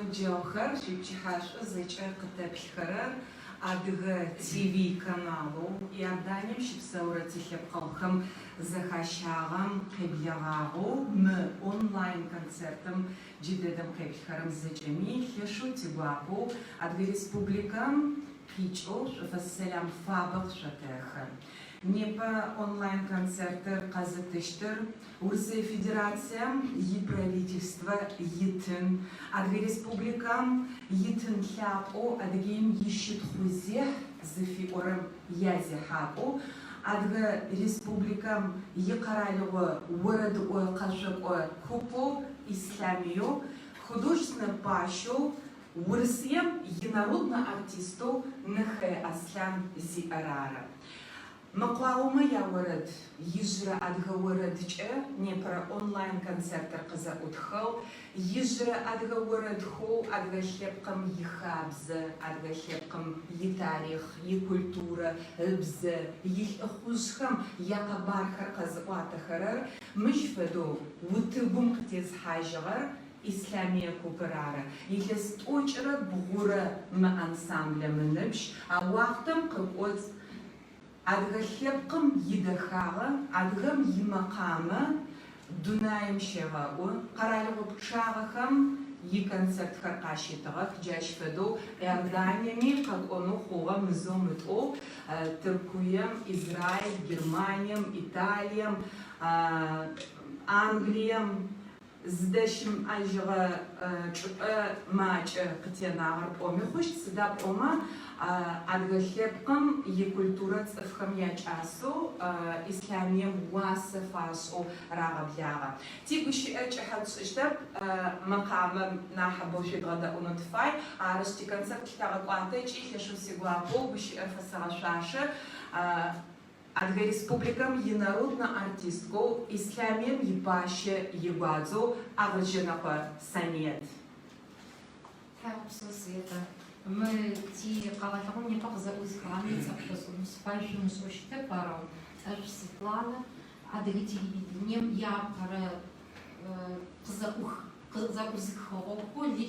ныбджэгъухэр шъуипчыхьашӏо зэкӏэ къытэплъхэрэр Адыгэ ТВ каналу Иорданием щыпсэурэ тилъэпкъэгъухэм зэхащагъэм къеблэгъагъэу мы онлайн концертым джыдэдэм къеплъхэрэм зэкӏэми лъэшэу тигуапэу Адыгэ Республикэм къикӏэу шъуфэсэлам фабэ къышъотэхэ. Непэ онлайн-концертыр къазытыщтыр Урысия Федерациям иправительство итын, Адыгэ Республикам итын лъапӏэу Адыгеим ищытхъузех зыфиӏорэм язехьакӏэу Адыгэ Республикам икъэралыгъо орэдыӏо къэшъокӏо купэу исламиеу художественнэ пащэу Урысием инароднэ артистэу Нэхэ Аслъан зиӏэрарэ. Мэкъуауэмэ яорэд ижърэ Адыгэ орэдкӏэ непэрэ онлайн-концертыр къызэӏутхэу, ижърэ Адыгэ орэдхэу Адыгэ лъэпкъым ихабзэ, Адыгэ лъэпкъым итарихъ, икультурэ, ыбзэ, илӏыхъужъхэм якъэбархэр къэзыӏуатэхэрэр мыщ фэдэу утыгум къытезхьажьыгъэр Исламие купыр ары. Илъэс тӏокӏрэ бгъурэ мы ансамблэм ыныбжь, а уахътэм къыкӏоц Адыгэ лъэпкъым идэхагъэ, Адыгэм имэкъамэ дунаим щегъэӏу, къэралыгъо пчъагъэхэм иконцертхэр къащитыгъэх, джащ фэдэу Иорданиеми къэкӏонэу хъугъэ мызэу мытӏоу Тыркием, Израиль, Германием, Италием, Англием здэщым ӏажьыгъэ чӏыпӏэ макӏэ къытенагъэр пӏоми хъущт, сыда пӏомэ Адыгэ лъэпкъым икультурэ цӏыфхэм якӏасэу Исламием уасэ фашӏэу рагъэблагъэ. Тигущыӏэ кӏыхьэ тшӏыщтэп, мэкъамэм нахьыбэу шъуедгъэдэӏунэу тыфай, арышъ тиконцерт лъагъэкӏуатэ ыкӏи лъэшэу сигуапэу гущыӏэр фэсэгъэшъуашэ. Адыгэ Республикэм инароднэ артисткэу Исламием ипащэ игуадзэу Агъыжьэнэхъо Санет. Тхьаупсо Светэ. Мы къэгъэлъэгъум непэ къызэӏузхами цӏэфшъэсӏонэу сыфай шъуимышӏощтэп арэу. Ӏэжъ Светланэ Адыгэ телевидением япэрэ къызэӏузыхыгъэу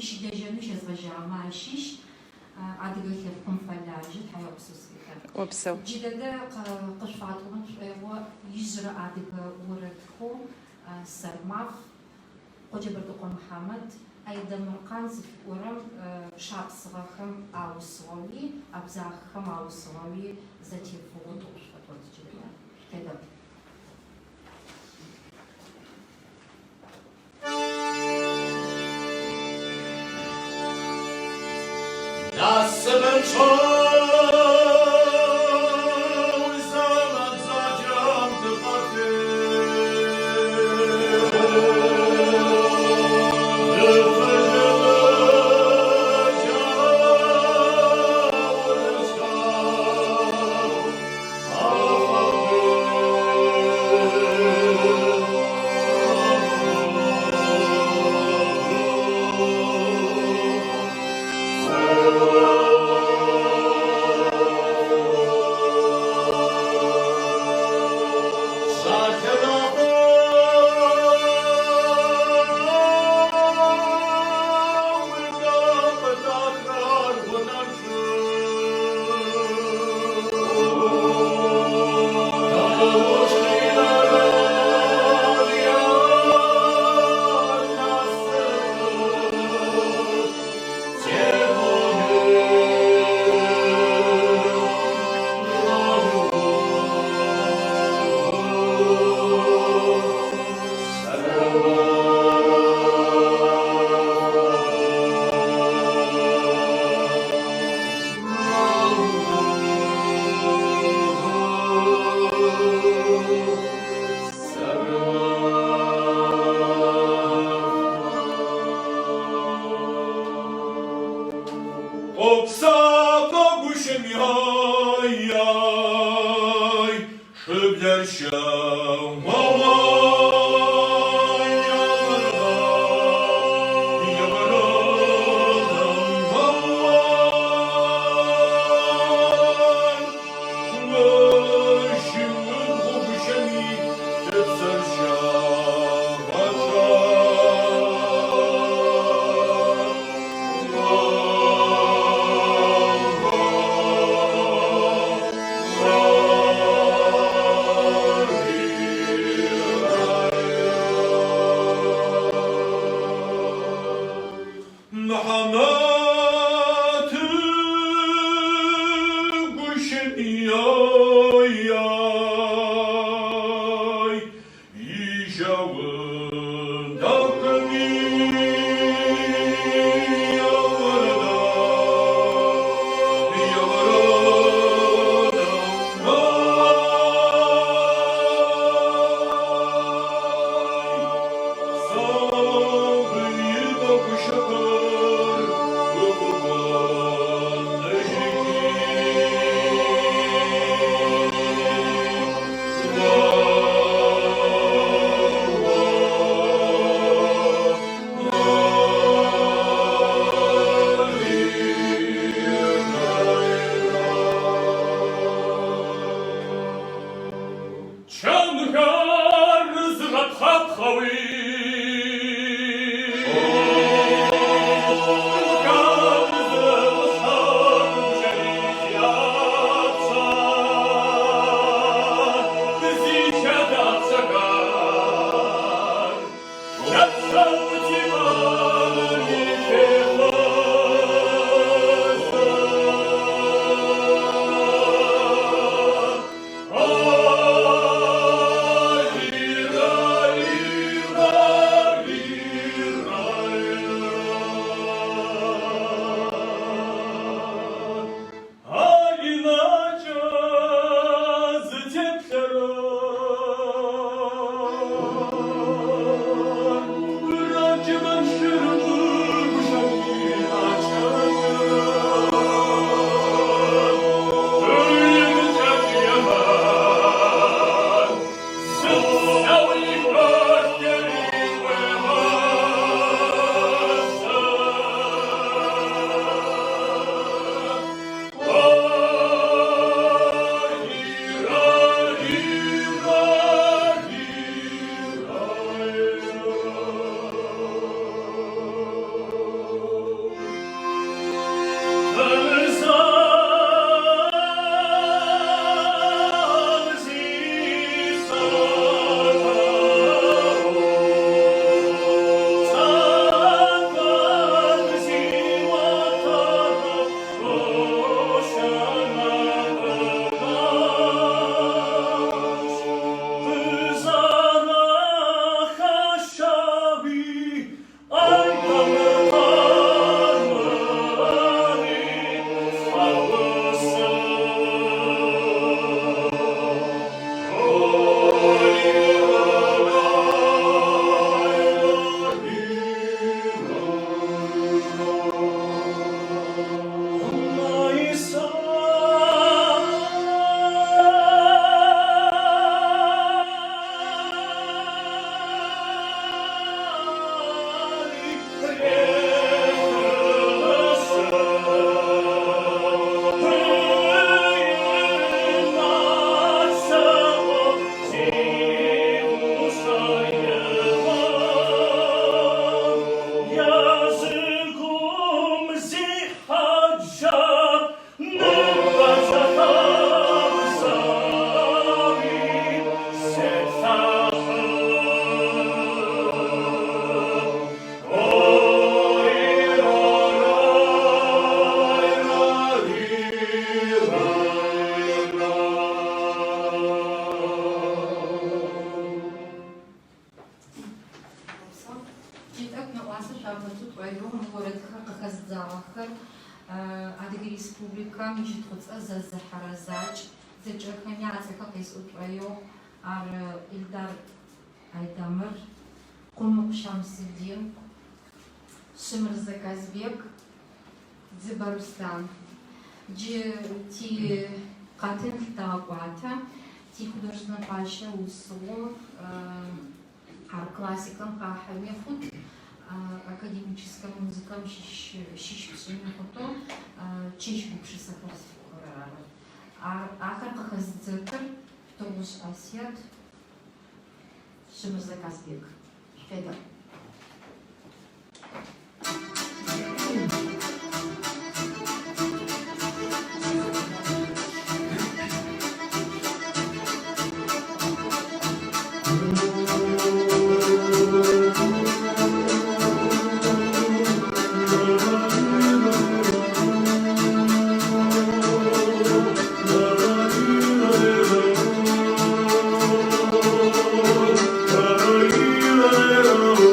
щыдэжьэнэу щэзгъэжьагъэмэ ащыщ Адыгэ лъэпкъым фэлажьэ. Тхьаупсо Светэ. Опсэу. Джыдэдэ къышъуатыгъэм шӏоигъо ижърэ Адыгэ орэдхэу Сэрмакъ, Къоджэбэрдыкъо Мухьамэд, Айдамыркъан зыфиӏорэм шапсыгъэхэм аусыгъэуи, абзагъхэм аусыгъэуи зэтефыгъэу тӏокӏушъухэу джыдэдэ. Шъутэдэп. ахэр Адыгэ Республикам ижьытхъуцӏэ зэзыхьэрэзакӏ зэкӏэхэми ацэхэр къесӏутӏоеу ар Илдар Айдамыр, Къумыкъу Шамсыдин, Шымырзэ Казбек, Дзыба Рустам. Джы ти къатэн лъытэгъэкӏуатэ, ти художественнэ пащэ усыгъом ар классикэм къахьэми хъут, академическэ музыкэм щыщ пшӏэми хъутэу чэщ гупшысэхэр зыфиӏорэр ары. Ахэр къыхэзыдзэхэр Птолыщ Асет, Шымырзэ Казбек. Федор. Carolina,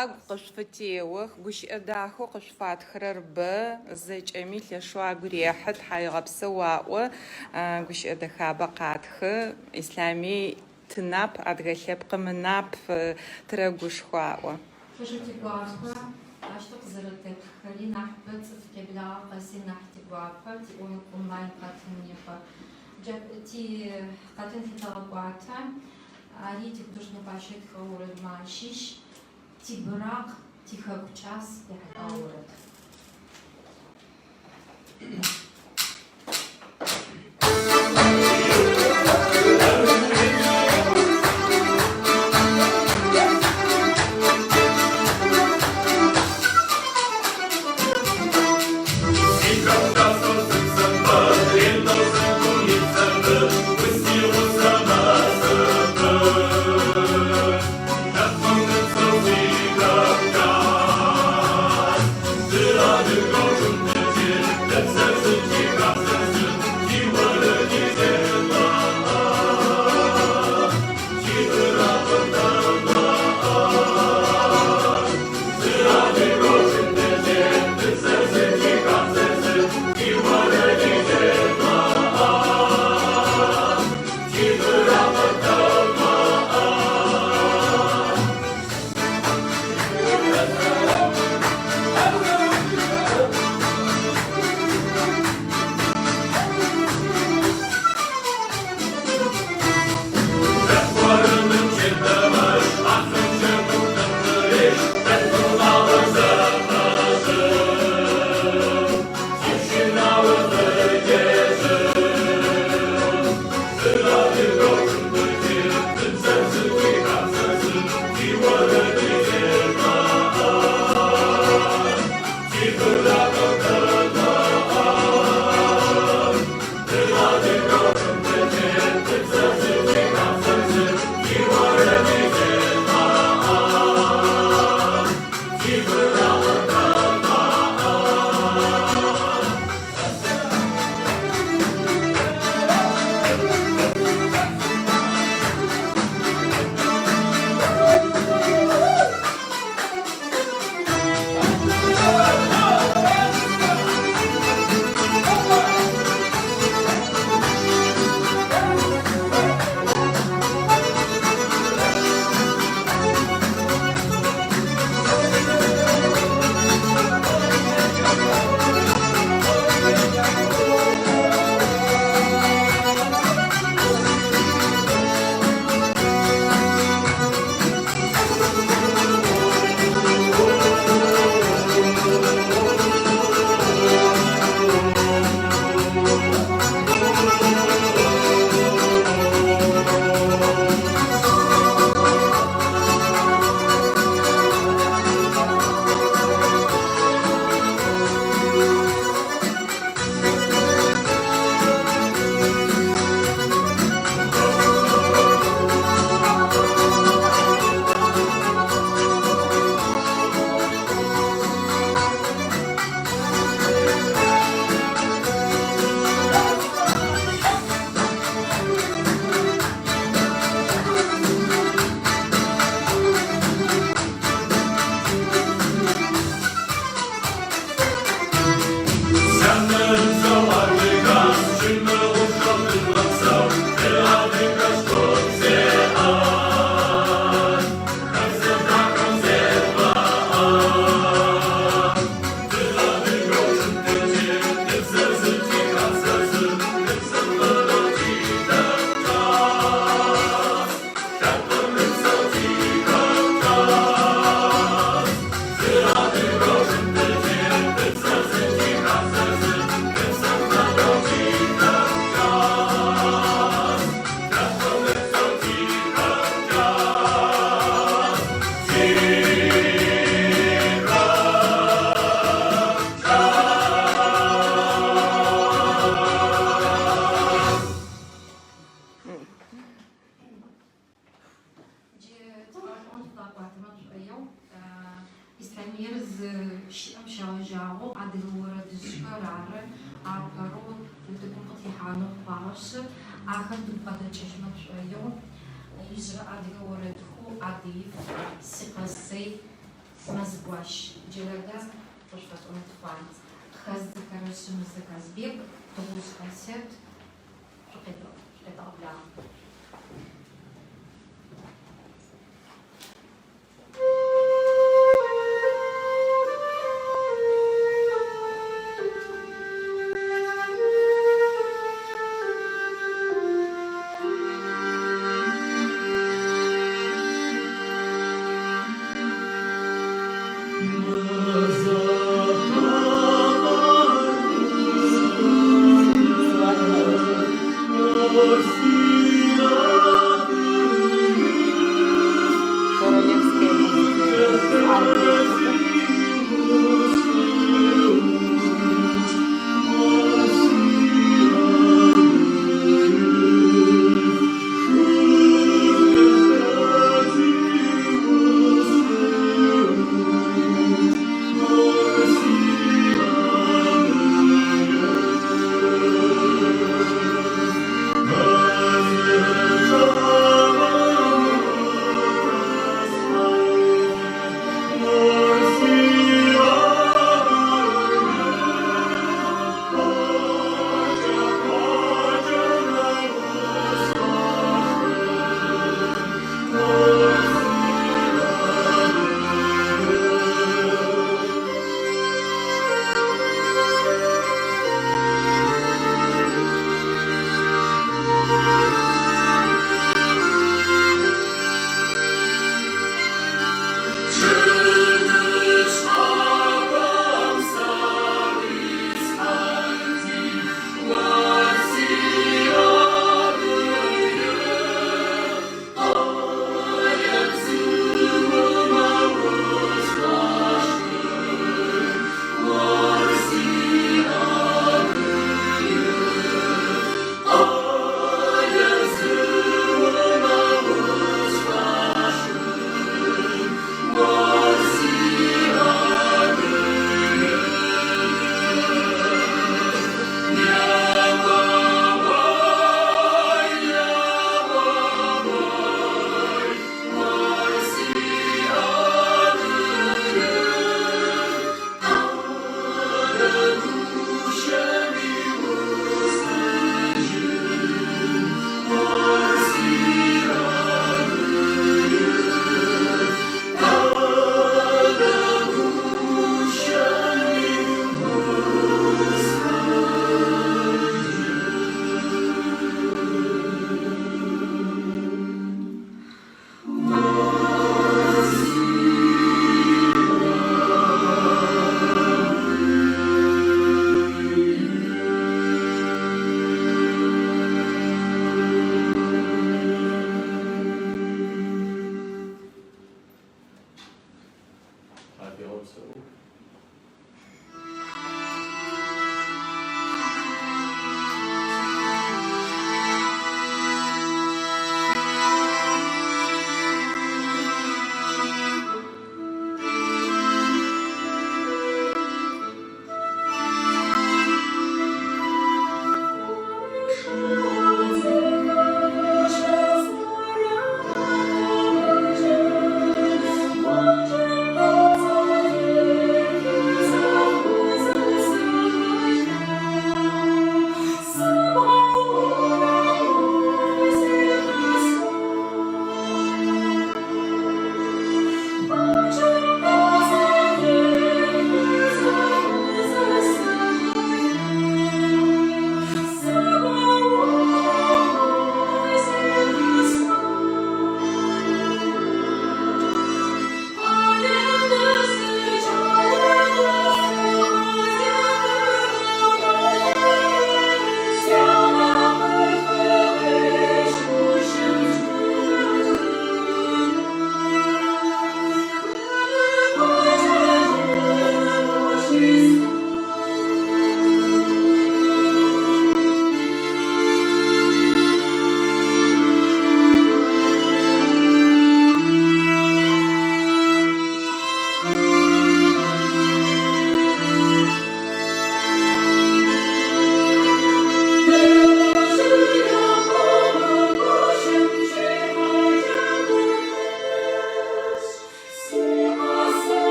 Агу къышъфытеох, гущыӏэ дахэу къышъуфатхэрэр бэ зэкӏэми лъэшэу агу рехьы, тхьайгъэпсэу аӏо, гущыӏэ дэхабэ къатхы, ислъами тынап, адыгэ лъэпкъым ынап, тырэгушхо аӏо. Тигуапэ, ащтэу къызэрэтетхэри нахьыбэ цӏыф кӏэблагъэ къэси нахь тигуапэ, онлайн къэтын непэ. Ти къэтын титэгъэкӏуатэ, ари тихудожественный поощрять хэурэ мащищ, тибыракъ, тихэку час яхьаурэт. Ахэр дупадэкӏэжьмэ пшӏоеу ижрэ адыгэ орэдху адыиф сикъэсэй Mazguash, Jilaga, Poshvat on Fans, Has the Karasum Zakazbek, Tobus Concept, Shketa. Sim.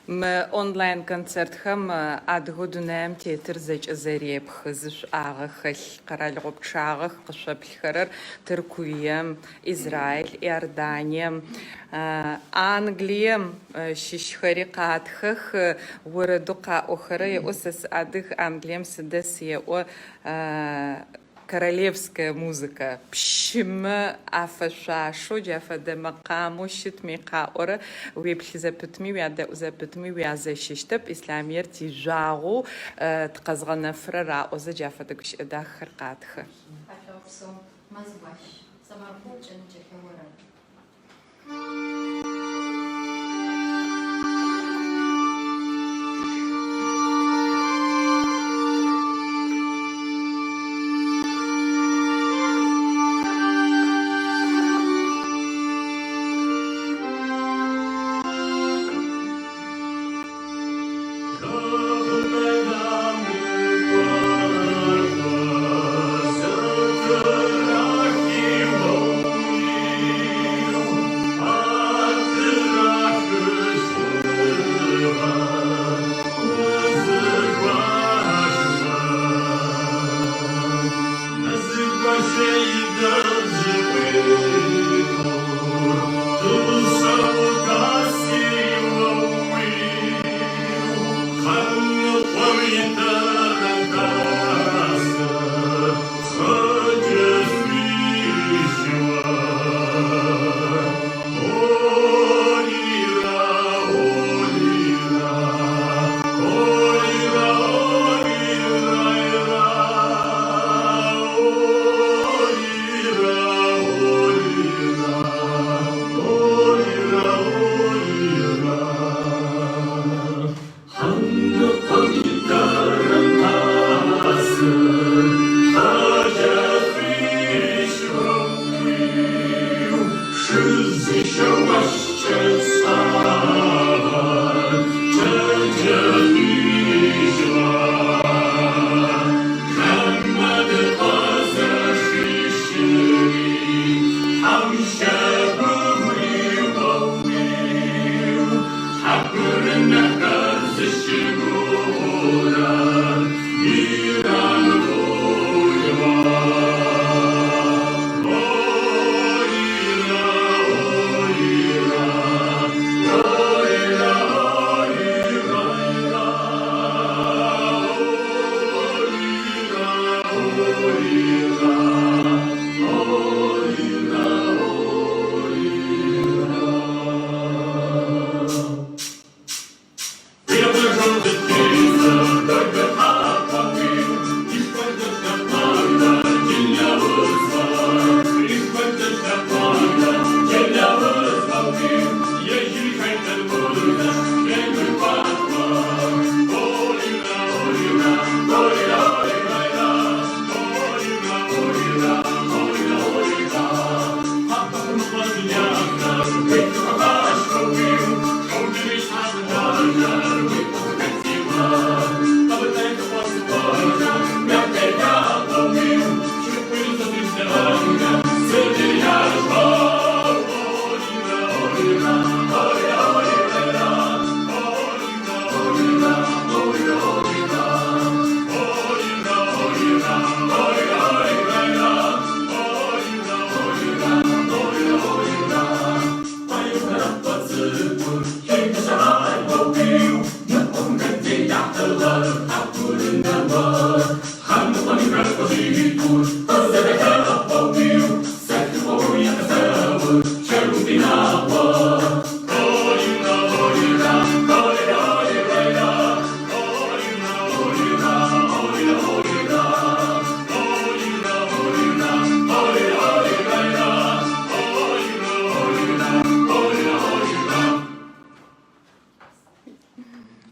онлайн концертхэм адыгэ дунаим театр зэкӏэзэрепхы зышӏуагъэхэлъ къэралыгъо-пчъагъэх къышъоплъхэрэр Тыркуем, Израиль, Иорданием, Англием щыщхэри къатхэх орэду къаӏохэрэ еӏо сэ сыӏадыг Англием сыдэс еӏо королевская музыка. Пщымэ афэшъуашъо джафэдэ мэкъамэу щытми къаӏорэ уеплъы зэпытми уядэӏу зэпытми уязэщыщтэп. Исламиер тижъуагъэу тыкъэзгъэнэфырэр аӏозэ джафэдэ гущыӏэ дахэхэр къатхэ. Пожалуйста, мазбаш. Самаркул чэнчэхэмэрэ.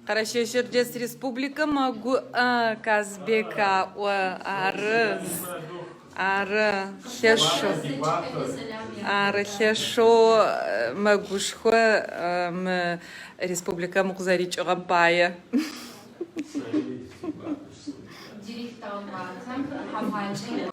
Карашешердес республика могу Казбека ары хешо могушхо республика мукзарич габая. Директор Батам, Хаваджи.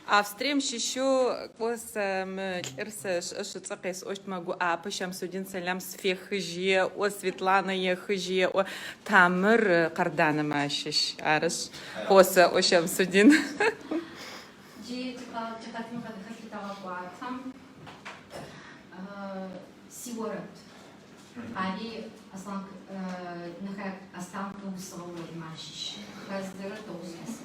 Австрием еще кос ирсеш шицакес ост могу апышам судин салям сфехже о Светлана ехже о Тамыр Кардана машиш арыш коса ошам судин. Ji cetățenii care hăștitau acuața, sigură. Ali asam că usau mașiș, că zdără toți.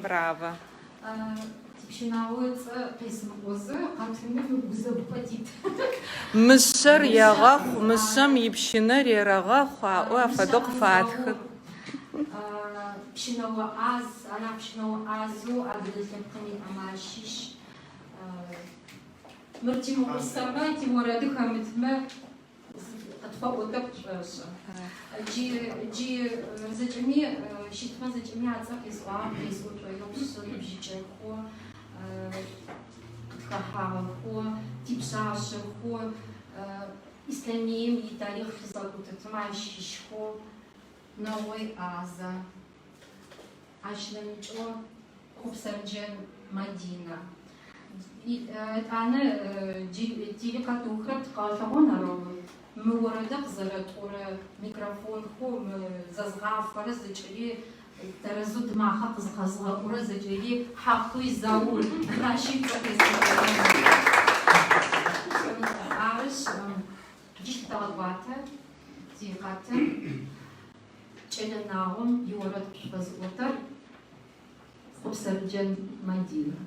Браво. Мышъэр егъэхъу, мышъэм ипщынэр ерэгъэхъу, аӏо афэдэу къыфатхы. Пщынэо ӏаз, ана пщынэо ӏазу адыгэлъэпкъым иӏэмащищ. Мыр тимыгъусэмэ, тимурэды хэмытмэ къытфэӏотэп тшӏэшӏэ. Джи зэкӏэми щитмэ зэкӏэми ацӏэ къесӏуагъ, къесӏотӏоигъу пшъэшъэ бжьыкӏэхъо, къытхэхьагъэхъо, типшъашъэхъо, Исламием итарихъ зэгутытмэ ащыщхъо, Науи ӏазэ. Ащ нэмыкӏэу Хъупсэрджэн Мадинэ. Ӏаны джири къэтыухэрэ тыкъэлъэгъонэрэу мы орэдэ къызэрэтӏорэ микрофонхэу зэзгъафэрэ зэкӏэри тэрэзэу тымахъэ къызыхъэзгъэӏурэ зэкӏэри Хьакъуи Заур ащи арыщ джи тагъэкӏуатэ зикъатэ кӏэлэнагъом иорэд къыщыфэзӏотэр Хъупсэрджэн Мадинэ.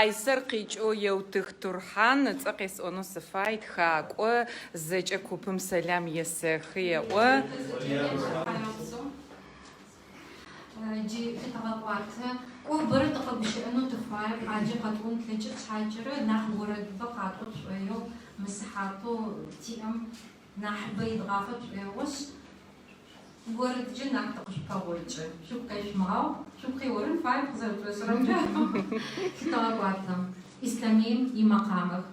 Айсэр къикӏэу еутых Турхан ыцӏэ къесӏонэу сыфай тхакӏо зэкӏэ купым сэлам есэхы еӏо. Джи тагъэкӏуатэ ӏобэрэ тыкъэгущыӏэнэу тыфай къаджэ къэтӏон тлъэкӏы тшъхьакӏэрэ нахь орэдбэ къатӏо тшӏоеу мысыхьатэу тиӏэм нахьыбэ идгъафэ тшӏоигъош орэдджэ нахь тыкъышъупэгъокӏы. Шъугу къещмыгъагъу, шъугу къеорын фай къызэрэтшӏосырэмджэ. Тагъэкӏуатэ Исламием имакъамэх.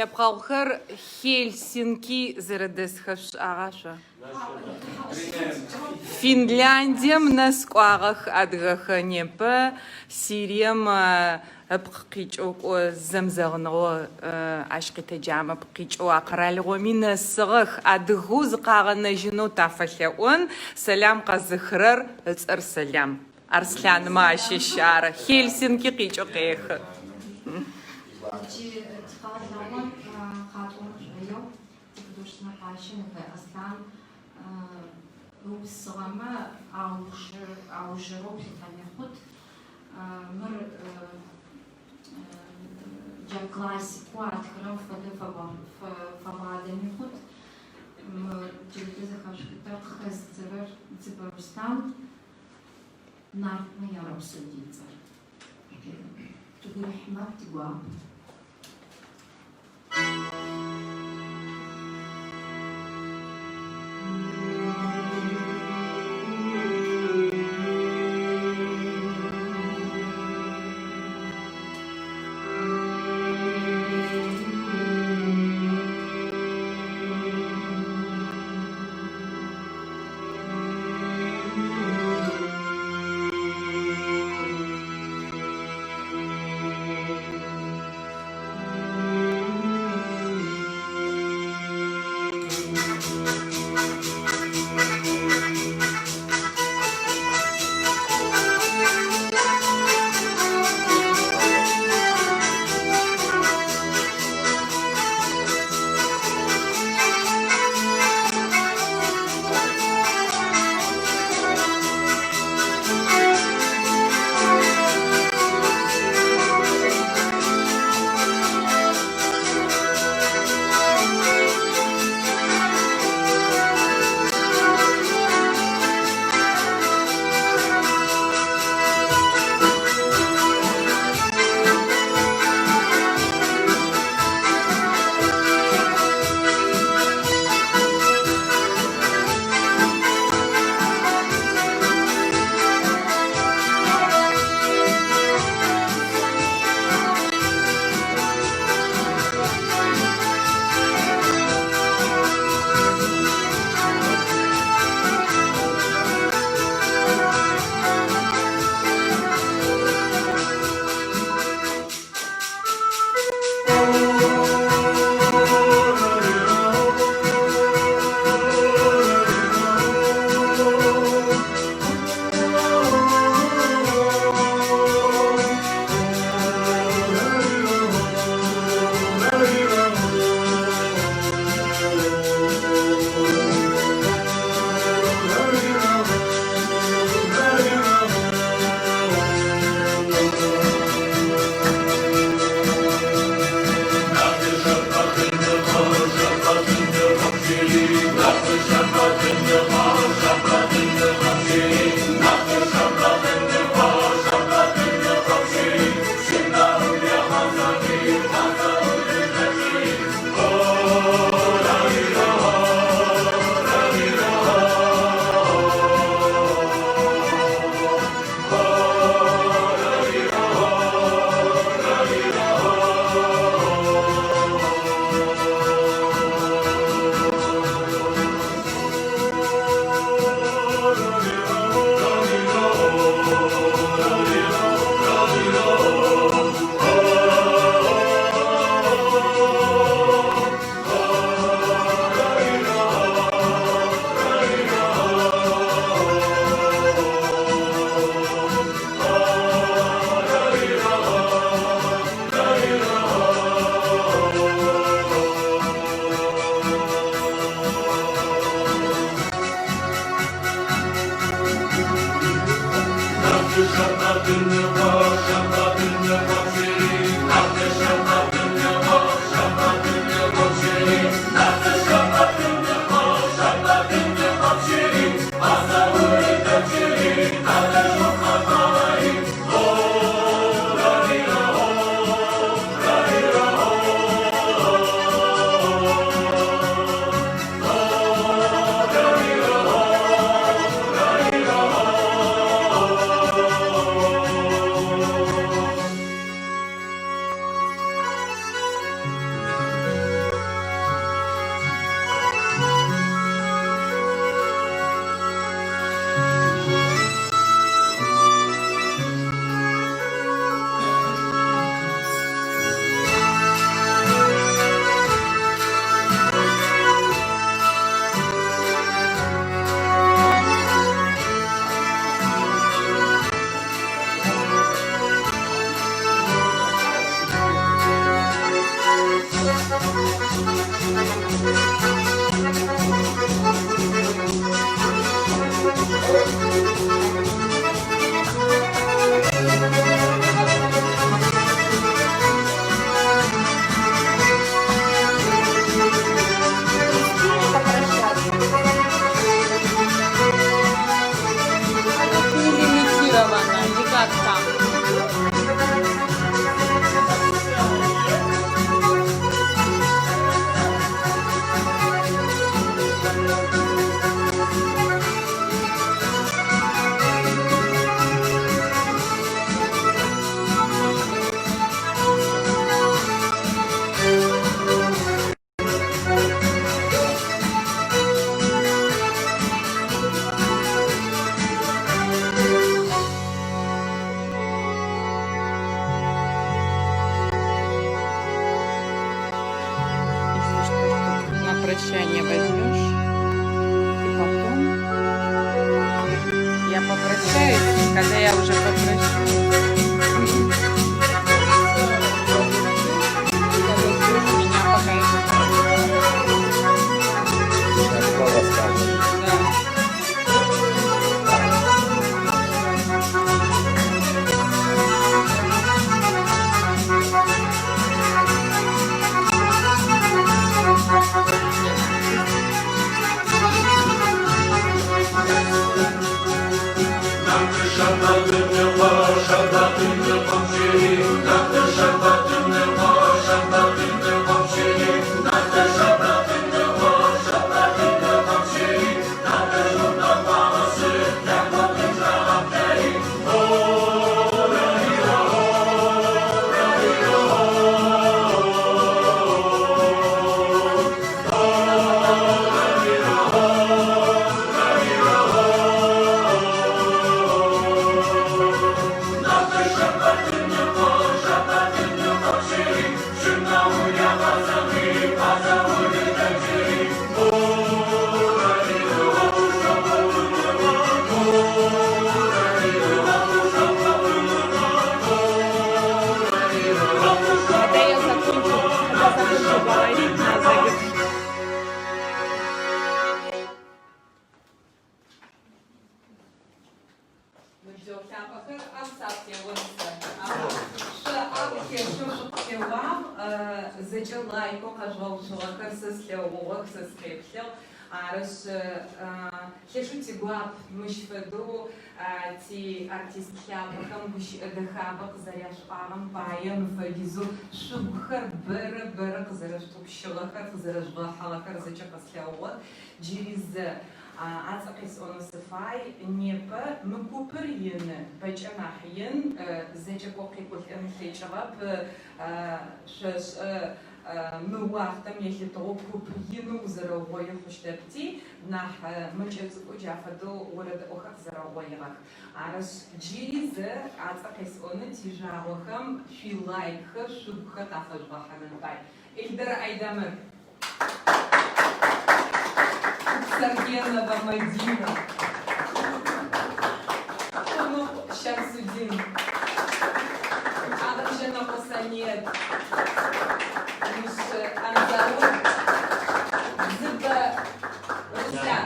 лъэпкъэгъухэр Хельсинки зэрэдэсхэшъ агъашъо. Финляндием нэс кӏуагъэх адыгэхэ непэ Сирием ыпкъ къикӏэу кӏо зэмзэгъныгъо ащ къитэджамэ къикӏэу акъэралыгъоми нэсыгъэх адыгэу зыкъагъэнэжьынэу тафэлъэӏон сэлам къэзыхырэр ыцӏэр Сэлам. Арслъанымэ ащыщ ары. Хельсинки къикӏэу къехы. Русгъэмэ аужэрэу плъыфэмехъут мыр джам классику атхырэм фэдэ фабгъэдэмихъут джэлдэ зэхэшъутэ къыхэзыцӏэрэр Цыбэ Рустам Нартмэ Ярэбсэдицӏэр Тыгурыхьмэ тигуам. мне возьмешь. И потом я попрощаюсь, когда я уже попрощаюсь. Меня пока мышфеду ти артист хабахам гуш эдхабах заряш арам паем фагизу шубхар бер заряштук шулахар заряжба халахар зачапаслявот джириз ацакис оносфай непа мукуперин бачамахин зачапокикут эмхичаб шеш мы вахтам если то купину заровое хуштепти нах мчез уджафаду ورد охак заровоях арас джиз ацакис оны тижавахам филайх шубха тафажбаханын бай Эльдар Айдамыр Саргенова Мадина Шамсудин Адамжена Хосанет Анзару Зыба Русян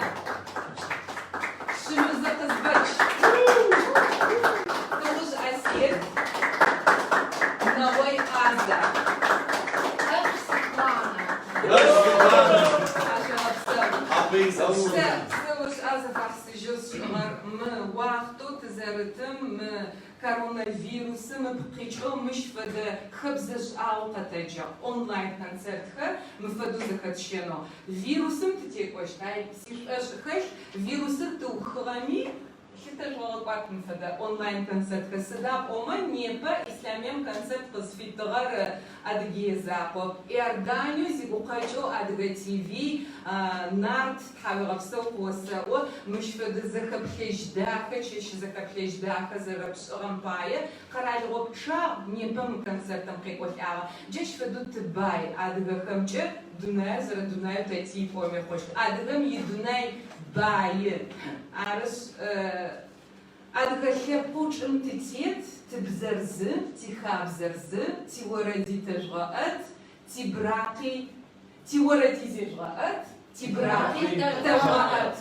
Шимыза Казбач Туж Асет Новой Аза коронавирусом причем мыш феде хабзеш аутатеджа онлайн концерт мфеду захотчено вирусом ты коштай сиш хаш вирусы ты ухлами хитажвал пак мфеде онлайн концерт сада ома непа исламем концерт посвятогар адге запов иорданию зигукачо адга тв нарт тхавгавсо посао мыш феде захоплеждаха чеш захоплеждаха зарабшрампая каралгопша непа концертом приколява джеш феду тбай адга хамче дунай зара дунай тати поме хош адгам едунай бай арс адгахе пучм титет тбзерзы тихавзерзы тиворади тажгаат тибрaqi тиворади зежгаат тибрaqi тажгаат